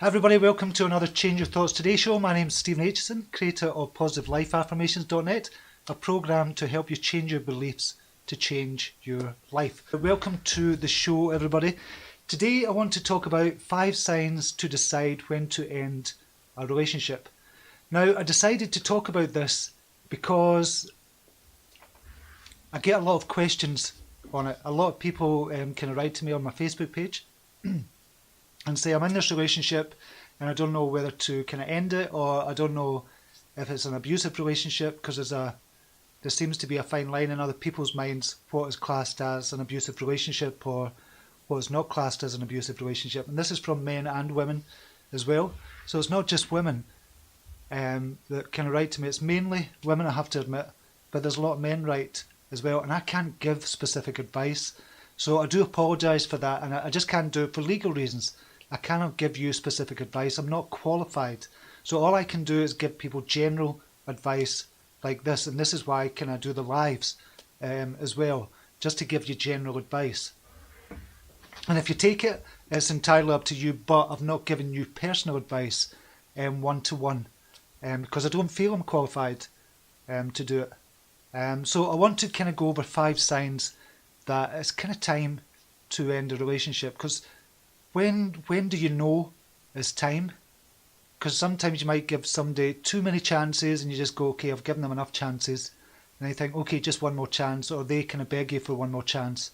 Hi everybody, welcome to another Change Your Thoughts Today show. My name is Stephen Aitchison, creator of PositiveLifeAffirmations.net, a program to help you change your beliefs to change your life. Welcome to the show everybody. Today I want to talk about 5 signs to decide when to end a relationship. Now I decided to talk about this because I get a lot of questions on it. A lot of people can write to me on my Facebook page and say, I'm in this relationship and I don't know whether to kind of end it, or I don't know if it's an abusive relationship, because there seems to be a fine line in other people's minds what is classed as an abusive relationship or what is not classed as an abusive relationship. And this is from men and women as well. So it's not just women that kind of write to me. It's mainly women, I have to admit, but there's a lot of men write as well, and I can't give specific advice. So I do apologise for that, and I just can't do it for legal reasons. I cannot give you specific advice. I'm not qualified. So all I can do is give people general advice like this, and this is why can I do the lives as well, just to give you general advice. And if you take it, it's entirely up to you, but I've not given you personal advice one-to-one because I don't feel I'm qualified to do it. So I want to kind of go over 5 signs that it's kind of time to end a relationship. Because when do you know it's time? Because sometimes you might give somebody too many chances and you just go, okay, I've given them enough chances. And you think, okay, just one more chance, or they kind of beg you for one more chance.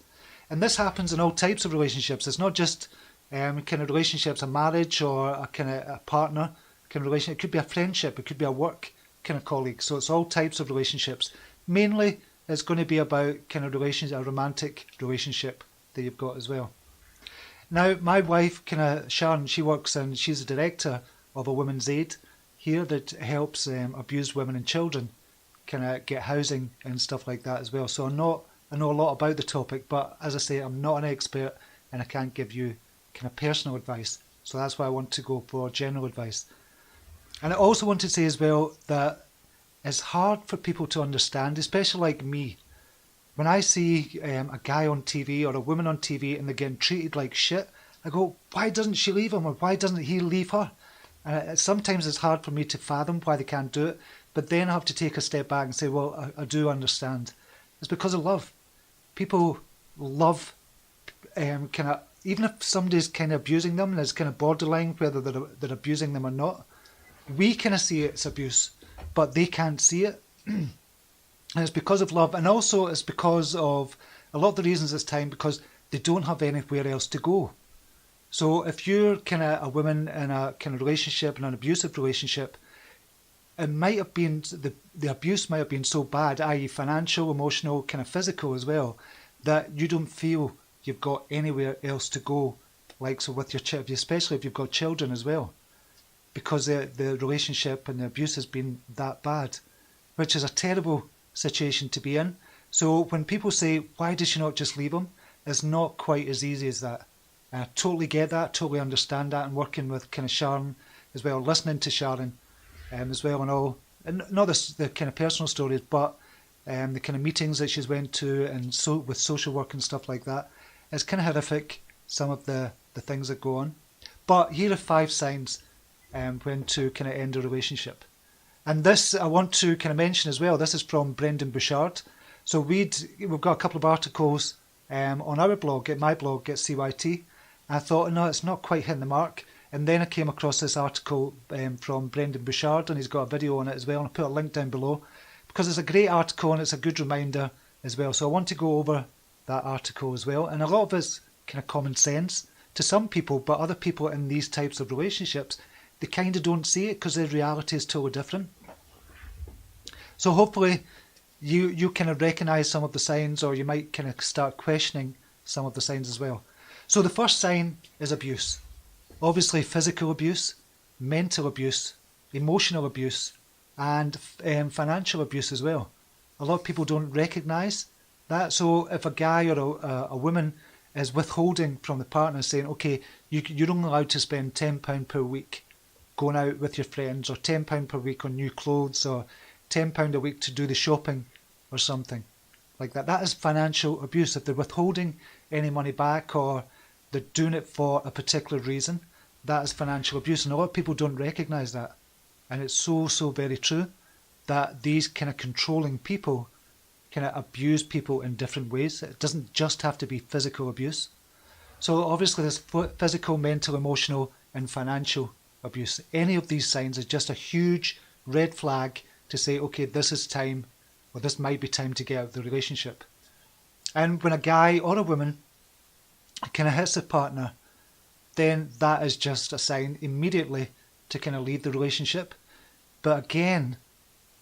And this happens in all types of relationships. It's not just kind of relationships, a marriage or a kind of a partner kind of relationship. It could be a friendship, it could be a work kind of colleague. So it's all types of relationships. Mainly it's going to be about kind of a romantic relationship that you've got as well. Now, my wife, kind of Sharon, she's a director of a women's aid here that helps abused women and children kind of get housing and stuff like that as well. So I know a lot about the topic, but as I say, I'm not an expert and I can't give you kind of personal advice. So that's why I want to go for general advice. And I also want to say as well that it's hard for people to understand, especially like me. When I see a guy on TV or a woman on TV and they're getting treated like shit, I go, why doesn't she leave him, or why doesn't he leave her? And sometimes it's hard for me to fathom why they can't do it, but then I have to take a step back and say, well, I do understand. It's because of love. People love kind of, even if somebody's kind of abusing them and it's kind of borderline whether they're abusing them or not, we kind of see it's abuse, but they can't see it. And it's because of love, and also it's because of a lot of the reasons it's time, because they don't have anywhere else to go. So if you're kind of a woman in a kind of relationship, in an abusive relationship, it might have been, the abuse might have been so bad, i.e. financial, emotional, kind of physical as well, that you don't feel you've got anywhere else to go, like so with your children, especially if you've got children as well, because the relationship and the abuse has been that bad, which is a terrible situation to be in. So when people say, why does she not just leave him? It's not quite as easy as that. I totally get that, totally understand that, and working with kind of Sharon as well, listening to Sharon as well, and all, and not the kind of personal stories, but the kind of meetings that she's went to, and so with social work and stuff like that. It's kind of horrific, some of the things that go on. But here are 5 signs when to kind of end a relationship. And this I want to kind of mention as well, this is from Brendan Bouchard. So we've got a couple of articles on our blog, at my blog, at CYT. And I thought, no, it's not quite hitting the mark. And then I came across this article from Brendan Bouchard, and he's got a video on it as well. And I'll put a link down below, because it's a great article and it's a good reminder as well. So I want to go over that article as well. And a lot of it's kind of common sense to some people, but other people in these types of relationships, they kind of don't see it because their reality is totally different. So hopefully you kind of recognise some of the signs, or you might kind of start questioning some of the signs as well. So the first sign is abuse. Obviously physical abuse, mental abuse, emotional abuse, and financial abuse as well. A lot of people don't recognise that. So if a guy or a woman is withholding from the partner, saying, okay, you're only allowed to spend £10 per week going out with your friends, or £10 per week on new clothes, or £10 a week to do the shopping or something like that. That is financial abuse. If they're withholding any money back, or they're doing it for a particular reason, that is financial abuse. And a lot of people don't recognise that. And it's so very true that these kind of controlling people kind of abuse people in different ways. It doesn't just have to be physical abuse. So obviously there's physical, mental, emotional and financial abuse. Any of these signs is just a huge red flag to say, okay, this is time, or this might be time to get out of the relationship. And when a guy or a woman kind of hits a partner, then that is just a sign immediately to kind of leave the relationship. But again,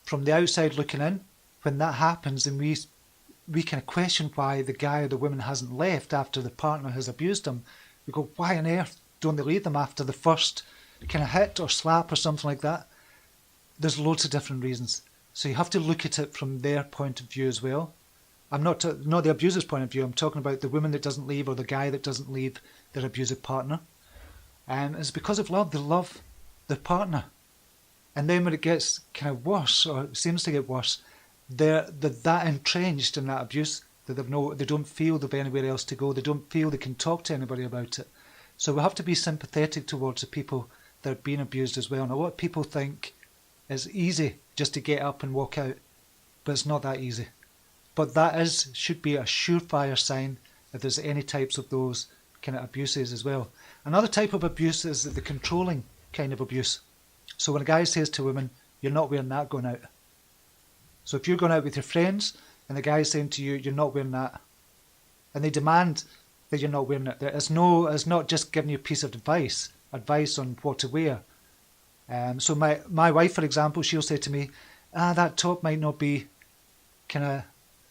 from the outside looking in, when that happens and we kind of question why the guy or the woman hasn't left after the partner has abused them, we go, why on earth don't they leave them after the first kind of hit or slap or something like that? There's loads of different reasons. So you have to look at it from their point of view as well. I'm not the abuser's point of view. I'm talking about the woman that doesn't leave or the guy that doesn't leave their abusive partner. And it's because of love. They love their partner. And then when it gets kind of worse, or it seems to get worse, they're that entrenched in that abuse that they don't feel they've anywhere else to go. They don't feel they can talk to anybody about it. So we have to be sympathetic towards the people that are being abused as well. And a lot of people think it's easy just to get up and walk out, but it's not that easy. But that should be a surefire sign if there's any types of those kind of abuses as well. Another type of abuse is the controlling kind of abuse. So when a guy says to a woman, you're not wearing that going out. So if you're going out with your friends and the guy's saying to you, you're not wearing that, and they demand that you're not wearing it, it's not just giving you a piece of advice on what to wear. So my wife, for example, she'll say to me, that top might not be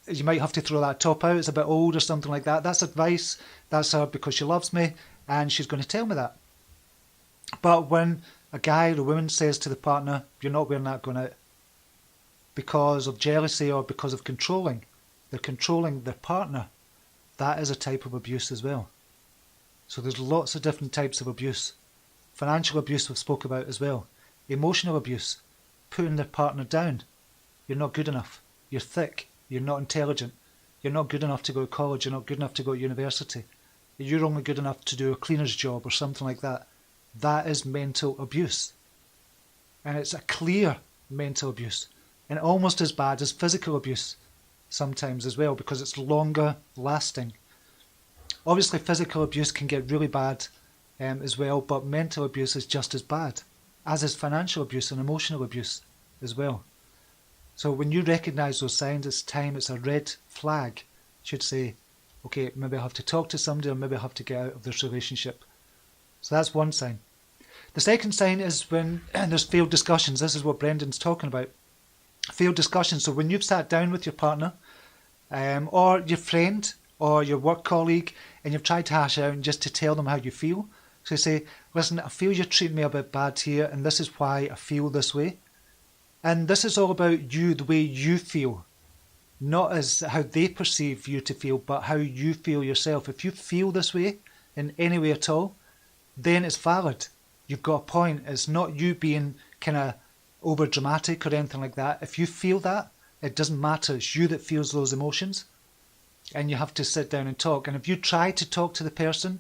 you might have to throw that top out, it's a bit old or something like that. That's advice, that's her because she loves me and she's going to tell me that. But when a guy or a woman says to the partner, you're not wearing that going out, because of jealousy or because of controlling, they're controlling their partner, that is a type of abuse as well. So there's lots of different types of abuse. Financial abuse we've spoke about as well. Emotional abuse, putting their partner down. You're not good enough, you're thick, you're not intelligent, you're not good enough to go to college, you're not good enough to go to university, you're only good enough to do a cleaner's job or something like that. That is mental abuse. And it's a clear mental abuse. And almost as bad as physical abuse sometimes as well, because it's longer lasting. Obviously physical abuse can get really bad as well, but mental abuse is just as bad, as is financial abuse and emotional abuse as well. So when you recognise those signs, it's time, it's a red flag. You should say, okay, maybe I have to talk to somebody, or maybe I have to get out of this relationship. So that's one sign. The second sign is when there's failed discussions. This is what Brendan's talking about. Failed discussions. So when you've sat down with your partner or your friend or your work colleague and you've tried to hash out and just to tell them how you feel. So you say, listen, I feel you're treating me a bit bad here and this is why I feel this way. And this is all about you, the way you feel. Not as how they perceive you to feel, but how you feel yourself. If you feel this way in any way at all, then it's valid. You've got a point. It's not you being kind of over dramatic or anything like that. If you feel that, it doesn't matter. It's you that feels those emotions. And you have to sit down and talk. And if you try to talk to the person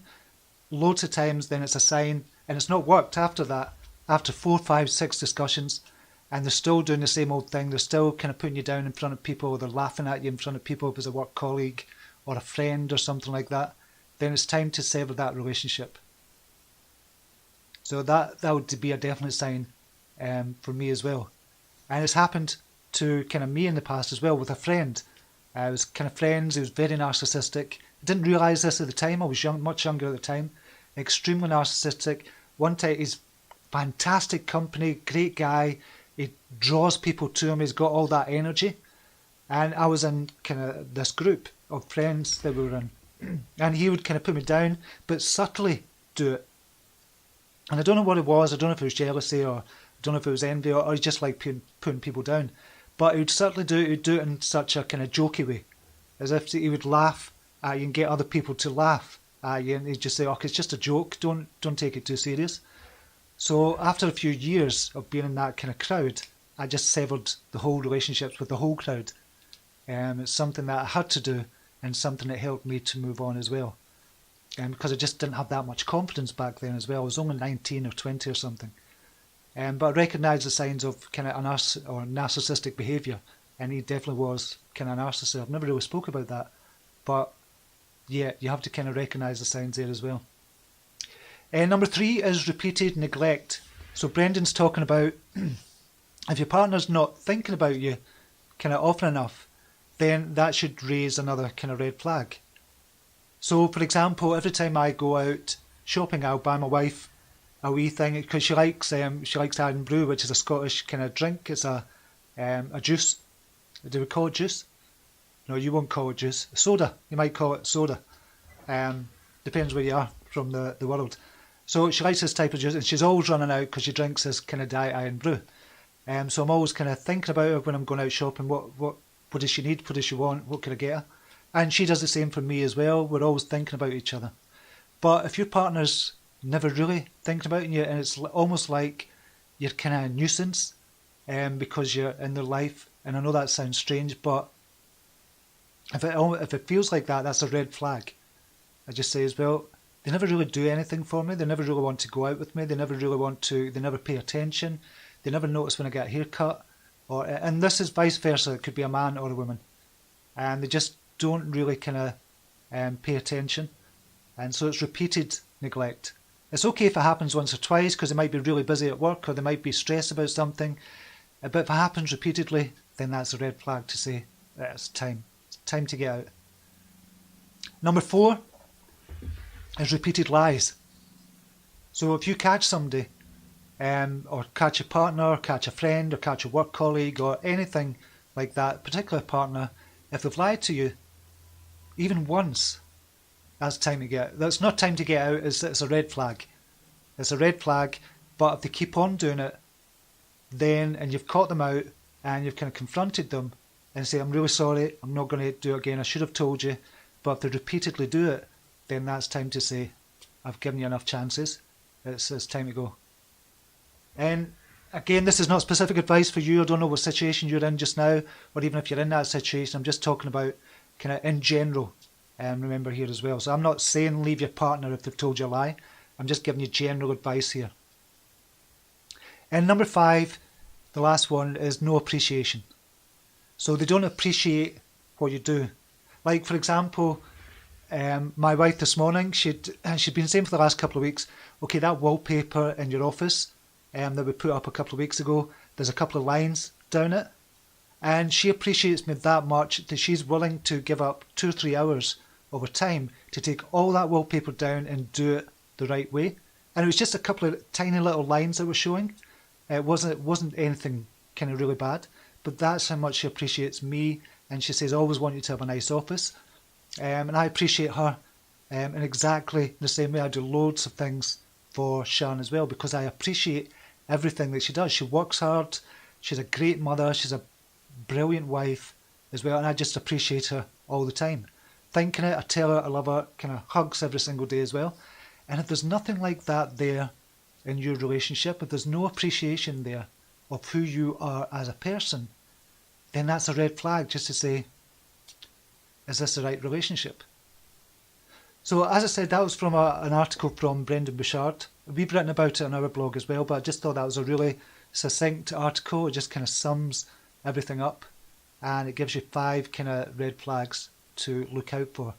loads of times, then it's a sign. And it's not worked after that. After 4, 5, 6 discussions, and they're still doing the same old thing. They're still kind of putting you down in front of people, or they're laughing at you in front of people if it's a work colleague or a friend or something like that. Then it's time to sever that relationship. So that would be a definite sign for me as well. And it's happened to kind of me in the past as well with a friend. I was kind of friends, he was very narcissistic. I didn't realise this at the time, I was much younger at the time. Extremely narcissistic. One time, he's fantastic company, great guy. He draws people to him, he's got all that energy. And I was in kind of this group of friends that we were in. And he would kind of put me down, but subtly do it. And I don't know what it was. I don't know if it was jealousy, or I don't know if it was envy, or he just like putting people down. But he would certainly do it. He'd do it in such a kind of jokey way, as if he would laugh at you and get other people to laugh at you, and he'd just say, "Oh, it's just a joke. Don't take it too serious." So after a few years of being in that kind of crowd, I just severed the whole relationships with the whole crowd. It's something that I had to do, and something that helped me to move on as well. because I just didn't have that much confidence back then as well. I was only 19 or 20 or something. But I recognised the signs of kind of narcissistic behaviour, and he definitely was kind of a narcissist. I've never really spoke about that, but yeah, you have to kind of recognise the signs there as well. Number 3 is repeated neglect. So Brendan's talking about if your partner's not thinking about you kind of often enough, then that should raise another kind of red flag. So for example, every time I go out shopping, I'll buy my wife a wee thing because she likes Iron Brew, which is a Scottish kind of drink. It's a juice. Do we call it juice? No, you won't call it juice. Soda. You might call it soda. Depends where you are from the world. So she likes this type of juice, and she's always running out because she drinks this kind of Diet Iron Brew. So I'm always kind of thinking about her when I'm going out shopping. What does she need? What does she want? What can I get her? And she does the same for me as well. We're always thinking about each other. But if your partner's never really thinking about you, and it's almost like you're kind of a nuisance because you're in their life, and I know that sounds strange, but if it feels like that, that's a red flag. I just say as well, they never really do anything for me. They never really want to go out with me. They never pay attention. They never notice when I get a haircut. And this is vice versa. It could be a man or a woman. And they just don't really kind of pay attention. And so it's repeated neglect. It's okay if it happens once or twice because they might be really busy at work or they might be stressed about something. But if it happens repeatedly, then that's a red flag to say it's time. It's time to get out. Number 4 is repeated lies. So if you catch somebody, or catch a partner, or catch a friend, or catch a work colleague, or anything like that, particular partner, if they've lied to you, even once, that's time to get out. That's not time to get out, it's a red flag. It's a red flag, but if they keep on doing it, then, and you've caught them out, and you've kind of confronted them, and say, I'm really sorry, I'm not going to do it again, I should have told you, but if they repeatedly do it, then that's time to say, I've given you enough chances, it's time to go. And again, this is not specific advice for you. I don't know what situation you're in just now, or even if you're in that situation. I'm just talking about kind of in general, remember here as well. So I'm not saying leave your partner if they've told you a lie. I'm just giving you general advice here. And number 5, the last one, is no appreciation. So they don't appreciate what you do. Like, for example, my wife this morning, she'd been saying for the last couple of weeks, okay, that wallpaper in your office that we put up a couple of weeks ago, there's a couple of lines down it. And she appreciates me that much that she's willing to give up 2 or 3 hours of her time to take all that wallpaper down and do it the right way. And it was just a couple of tiny little lines that were showing. It wasn't anything kind of really bad, but that's how much she appreciates me. And she says, I always want you to have a nice office. And I appreciate her in exactly the same way. I do loads of things for Sharon as well because I appreciate everything that she does. She works hard, she's a great mother, she's a brilliant wife as well, and I just appreciate her all the time. Thinking it, I tell her I love her, kind of hugs every single day as well. And if there's nothing like that there in your relationship, if there's no appreciation there of who you are as a person, then that's a red flag just to say, is this the right relationship? So as I said, that was from an article from Brendan Bouchard. We've written about it on our blog as well, but I just thought that was a really succinct article. It just kind of sums everything up, and it gives you 5 kind of red flags to look out for.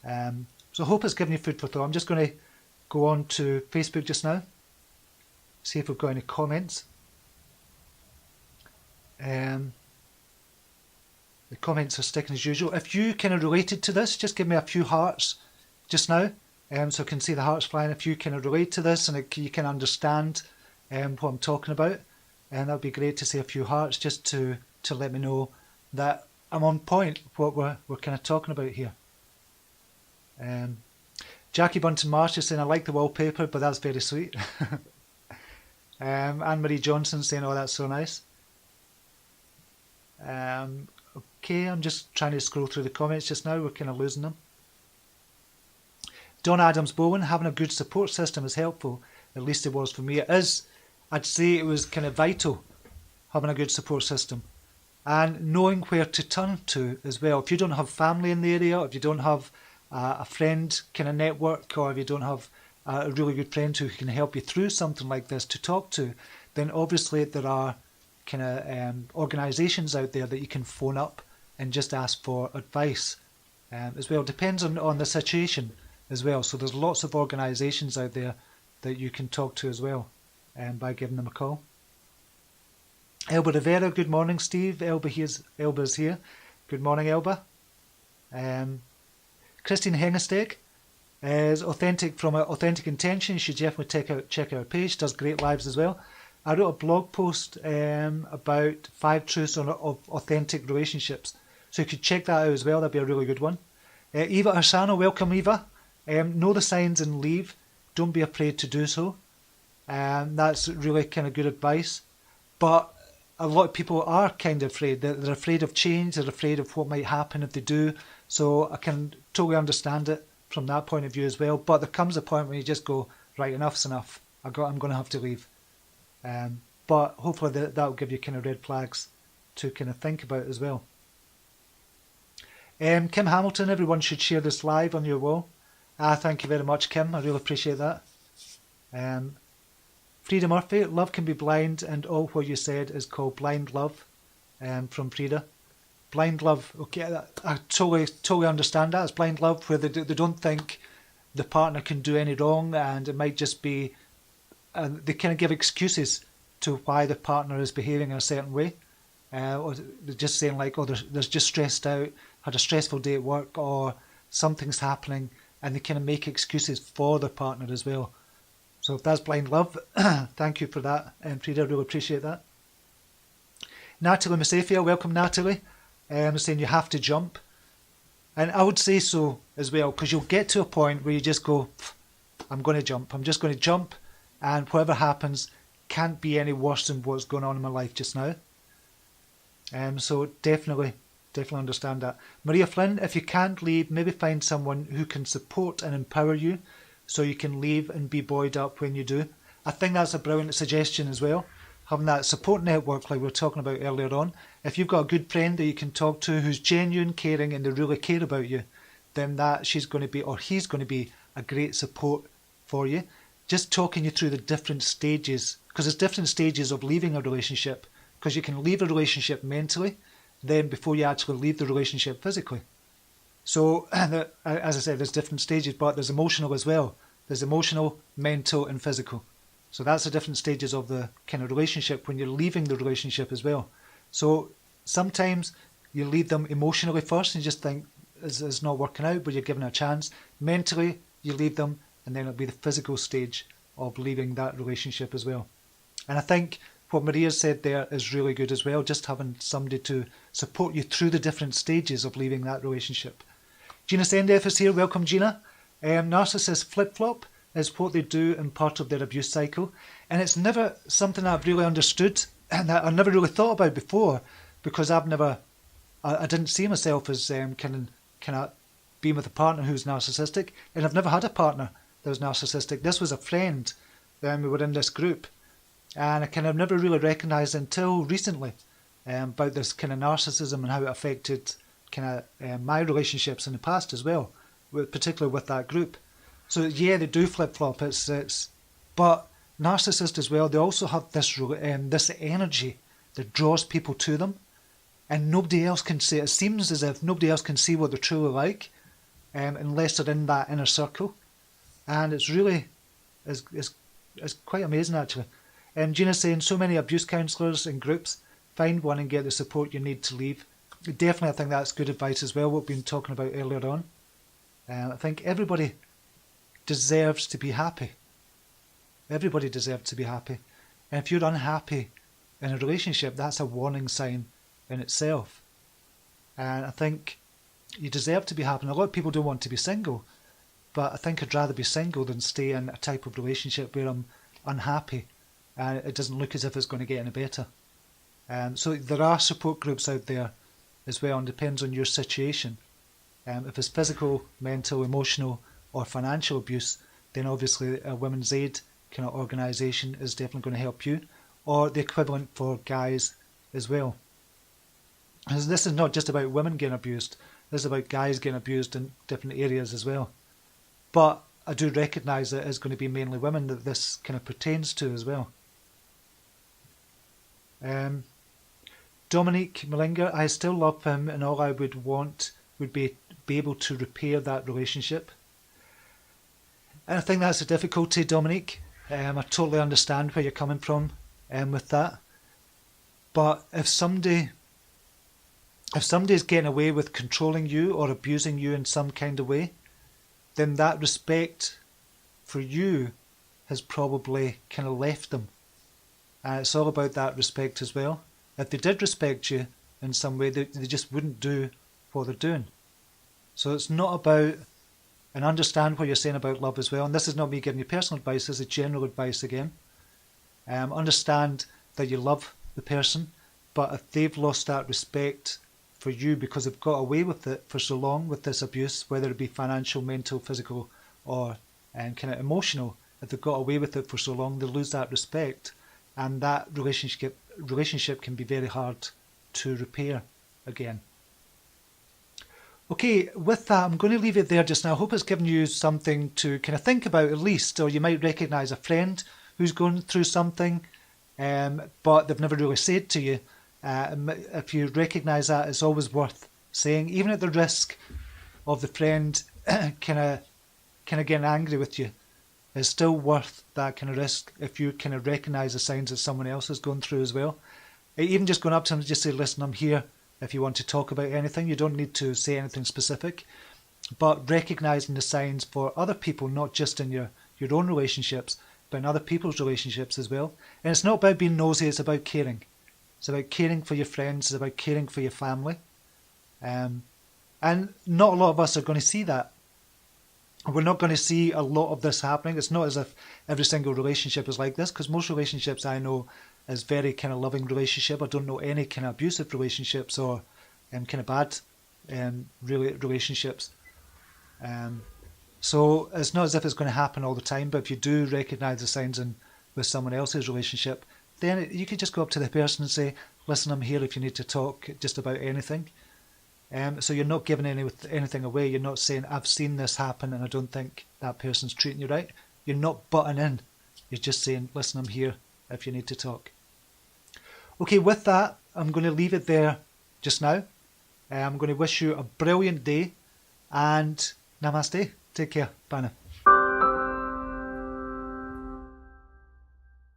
So I hope it's given you food for thought. I'm just going to go on to Facebook just now, see if we've got any comments. The comments are sticking as usual. If you kind of related to this, just give me a few hearts just now, so I can see the hearts flying. If you kind of relate to this and you can understand what I'm talking about, and that would be great to see a few hearts just to let me know that I'm on point what we're kind of talking about here. Jackie Bunton Marsh is saying, I like the wallpaper, but that's very sweet. Anne-Marie Johnson saying, oh, that's so nice. Okay, I'm just trying to scroll through the comments just now. We're kind of losing them. Don Adams Bowen, having a good support system is helpful. At least it was for me. It is, I'd say it was kind of vital, having a good support system. And knowing where to turn to as well. If you don't have family in the area, if you don't have a friend kind of network, or if you don't have a really good friend who can help you through something like this to talk to, then obviously there are kind of organisations out there that you can phone up and just ask for advice as well. Depends on the situation as well. So there's lots of organisations out there that you can talk to as well by giving them a call. Elba Rivera, good morning, Steve. Elba's here. Good morning, Elba. Christine Hengesteg is authentic from Authentic Intention. You should definitely check out her page. Does great lives as well. I wrote a blog post about 5 truths of authentic relationships. So you could check that out as well. That'd be a really good one. Eva Arsano, welcome Eva. Know the signs and leave. Don't be afraid to do so. That's really kind of good advice. But a lot of people are kind of afraid. They're afraid of change. They're afraid of what might happen if they do. So I can totally understand it from that point of view as well. But there comes a point when you just go, right, enough's enough. I'm going to have to leave. But hopefully that'll give you kind of red flags to kind of think about as well. Kim Hamilton, everyone should share this live on your wall. Thank you very much, Kim. I really appreciate that. Frida Murphy, love can be blind, and all what you said is called blind love. From Frida. Blind love, okay, I totally understand that. It's blind love where they don't think the partner can do any wrong, and it might just be, they kind of give excuses to why the partner is behaving in a certain way. Or they're just saying like, oh, they're just stressed out, had a stressful day at work, or something's happening, and they kind of make excuses for their partner as well. So if that's blind love, thank you for that, Frida, I really appreciate that. Natalie Musafia, welcome Natalie. Saying you have to jump. And I would say so as well, because you'll get to a point where you just go, I'm going to jump. I'm just going to jump, and whatever happens can't be any worse than what's going on in my life just now. So definitely understand that. Maria Flynn, if you can't leave, maybe find someone who can support and empower you so you can leave and be buoyed up when you do. I think that's a brilliant suggestion as well. Having that support network like we were talking about earlier on. If you've got a good friend that you can talk to who's genuine, caring, and they really care about you, then she's going to be, or he's going to be, a great support for you. Just talking you through the different stages, because there's different stages of leaving a relationship, because you can leave a relationship mentally, then before you actually leave the relationship physically. So, as I said, there's different stages, but there's emotional as well. There's emotional, mental, and physical. So that's the different stages of the kind of relationship when you're leaving the relationship as well. So sometimes you leave them emotionally first and you just think it's not working out, but you're given a chance. Mentally, you leave them, and then it'll be the physical stage of leaving that relationship as well. And I think what Maria said there is really good as well, just having somebody to support you through the different stages of leaving that relationship. Gina Sendef is here. Welcome, Gina. Narcissist flip-flop is what they do in part of their abuse cycle. And it's never something I've really understood and that I never really thought about before, because I didn't see myself as kind of being with a partner who's narcissistic, and I've never had a partner that was narcissistic. This was a friend when we were in this group, and I kind of never really recognised until recently about this kind of narcissism and how it affected kind of my relationships in the past as well, particularly with that group. So yeah, they do flip-flop. But narcissists as well, they also have this energy that draws people to them, and nobody else can see it. It seems as if nobody else can see what they're truly like unless they're in that inner circle. And it's really, it's quite amazing actually. Gina's saying, so many abuse counsellors and groups, find one and get the support you need to leave. Definitely, I think that's good advice as well, what we've been talking about earlier on. I think everybody deserves to be happy. Everybody deserves to be happy. And if you're unhappy in a relationship, that's a warning sign in itself. And I think you deserve to be happy. And a lot of people don't want to be single, but I think I'd rather be single than stay in a type of relationship where I'm unhappy and it doesn't look as if it's going to get any better. So there are support groups out there as well, and depends on your situation. If it's physical, mental, emotional, or financial abuse, then obviously a Women's Aid kind of organisation is definitely going to help you, or the equivalent for guys as well. Because this is not just about women getting abused. This is about guys getting abused in different areas as well. But I do recognise that it's going to be mainly women that this kind of pertains to as well. Dominique Malinga, I still love him, and all I would want would be able to repair that relationship. And I think that's a difficulty, Dominique. I totally understand where you're coming from with that. But if somebody is getting away with controlling you or abusing you in some kind of way, then that respect for you has probably kind of left them. And it's all about that respect as well. If they did respect you in some way, they just wouldn't do what they're doing. So it's not about, and understand what you're saying about love as well. And this is not me giving you personal advice, this is general advice again. Understand that you love the person, but if they've lost that respect for you because they've got away with it for so long with this abuse, whether it be financial, mental, physical, or kind of emotional, if they've got away with it for so long, they lose that respect, and that relationship can be very hard to repair again. Okay, with that, I'm going to leave it there just now. I hope it's given you something to kind of think about at least, or you might recognise a friend who's going through something, but they've never really said to you. If you recognise that, it's always worth saying, even at the risk of the friend kind of getting angry with you. It's still worth that kind of risk if you kind of recognise the signs that someone else is going through as well. Even just going up to them and just say, listen, I'm here if you want to talk about anything. You don't need to say anything specific, but recognising the signs for other people, not just in your own relationships, but in other people's relationships as well. And it's not about being nosy, it's about caring. It's about caring for your friends, it's about caring for your family. And not a lot of us are going to see that. We're not going to see a lot of this happening. It's not as if every single relationship is like this, because most relationships I know is very kind of loving relationship. I don't know any kind of abusive relationships or kind of bad relationships. So it's not as if it's going to happen all the time, but if you do recognise the signs with someone else's relationship, then you could just go up to the person and say, listen, I'm here if you need to talk just about anything. So you're not giving anything away. You're not saying, I've seen this happen and I don't think that person's treating you right. You're not butting in. You're just saying, listen, I'm here if you need to talk. Okay, with that, I'm going to leave it there just now. I'm going to wish you a brilliant day and namaste. Take care. Bye now.